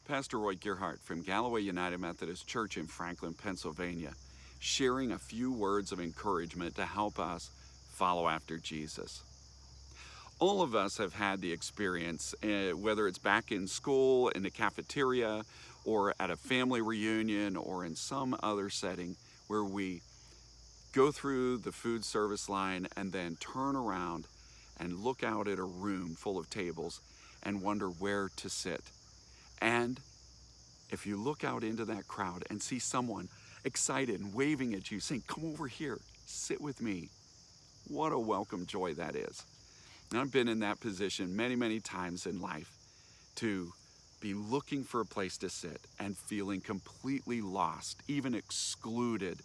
Pastor Roy Gearhart from Galloway United Methodist Church in Franklin, Pennsylvania, sharing a few words of encouragement to help us follow after Jesus. All of us have had the experience, whether it's back in school, in the cafeteria, or at a family reunion, or in some other setting where we go through the food service line and then turn around and look out at a room full of tables and wonder where to sit. And if you look out into that crowd and see someone excited and waving at you, saying, "Come over here, sit with me," what a welcome joy that is. And I've been in that position many, many times in life, to be looking for a place to sit and feeling completely lost, even excluded,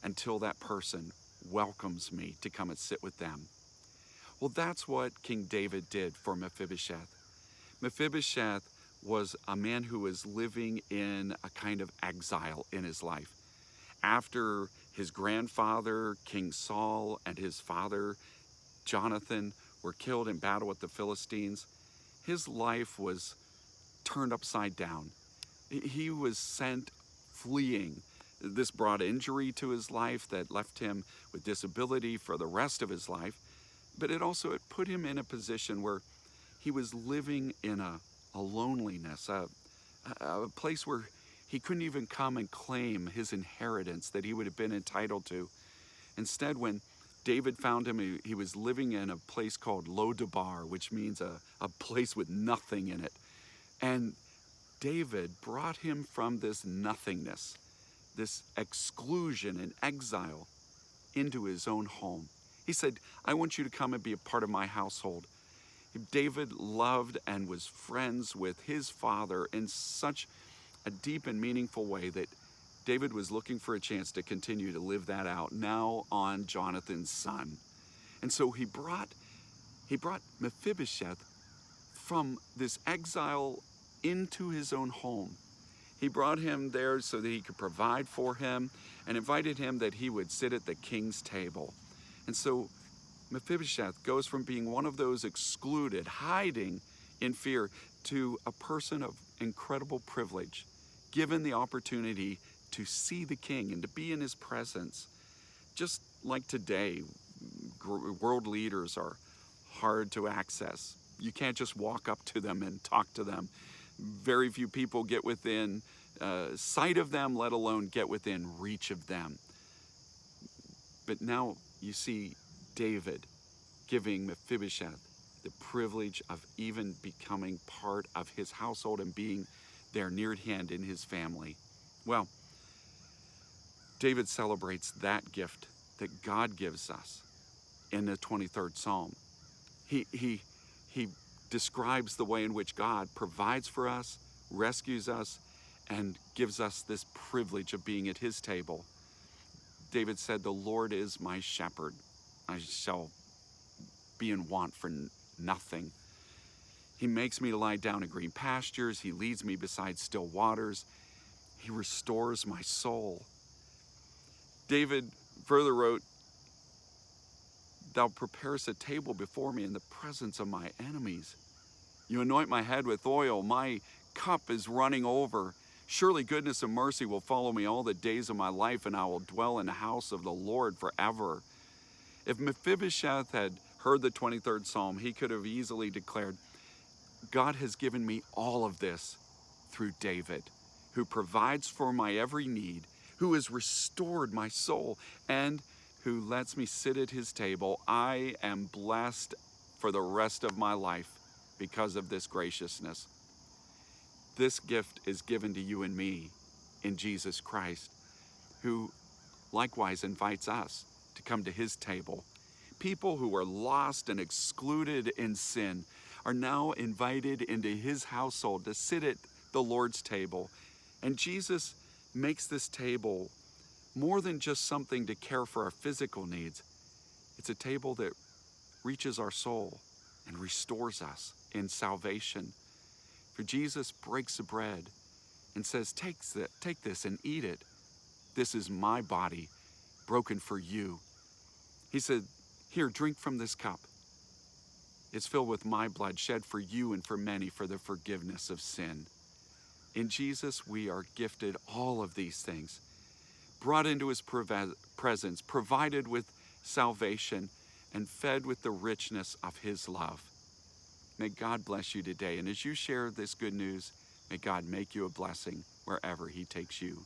until that person welcomes me to come and sit with them. Well, that's what King David did for Mephibosheth. Mephibosheth was a man who was living in a kind of exile in his life. After his grandfather, King Saul, and his father, Jonathan, were killed in battle with the Philistines, his life was turned upside down. He was sent fleeing. This brought injury to his life that left him with disability for the rest of his life, but it put him in a position where he was living in a loneliness, a place where he couldn't even come and claim his inheritance that he would have been entitled to. Instead, when David found him, he was living in a place called Lo-debar, which means a place with nothing in it. And David brought him from this nothingness, this exclusion and exile, into his own home. He said, "I want you to come and be a part of my household." David loved and was friends with his father in such a deep and meaningful way that David was looking for a chance to continue to live that out now on Jonathan's son. And so he brought Mephibosheth from this exile into his own home. He brought him there so that he could provide for him, and invited him that he would sit at the king's table. And so Mephibosheth goes from being one of those excluded, hiding in fear, to a person of incredible privilege, given the opportunity to see the king and to be in his presence. Just like today, world leaders are hard to access. You can't just walk up to them and talk to them. Very few people get within sight of them, let alone get within reach of them. But now you see David giving Mephibosheth the privilege of even becoming part of his household and being there near at hand in his family. Well, David celebrates that gift that God gives us in the 23rd Psalm. He describes the way in which God provides for us, rescues us, and gives us this privilege of being at his table. David said, "The Lord is my shepherd. I shall be in want for nothing. He makes me to lie down in green pastures. He leads me beside still waters. He restores my soul." David further wrote, "Thou preparest a table before me in the presence of my enemies. You anoint my head with oil. My cup is running over. Surely goodness and mercy will follow me all the days of my life, and I will dwell in the house of the Lord forever." If Mephibosheth had heard the 23rd Psalm, he could have easily declared, "God has given me all of this through David, who provides for my every need, who has restored my soul, and who lets me sit at his table. I am blessed for the rest of my life because of this graciousness." This gift is given to you and me in Jesus Christ, who likewise invites us to come to his table. People who are lost and excluded in sin are now invited into his household to sit at the Lord's table. And Jesus makes this table more than just something to care for our physical needs. It's a table that reaches our soul and restores us in salvation. For Jesus breaks the bread and says, take this and eat it. This is my body broken for you." He said, "Here, drink from this cup. It's filled with my blood shed for you and for many for the forgiveness of sin." In Jesus, we are gifted all of these things, brought into his presence, provided with salvation, and fed with the richness of his love. May God bless you today. And as you share this good news, may God make you a blessing wherever he takes you.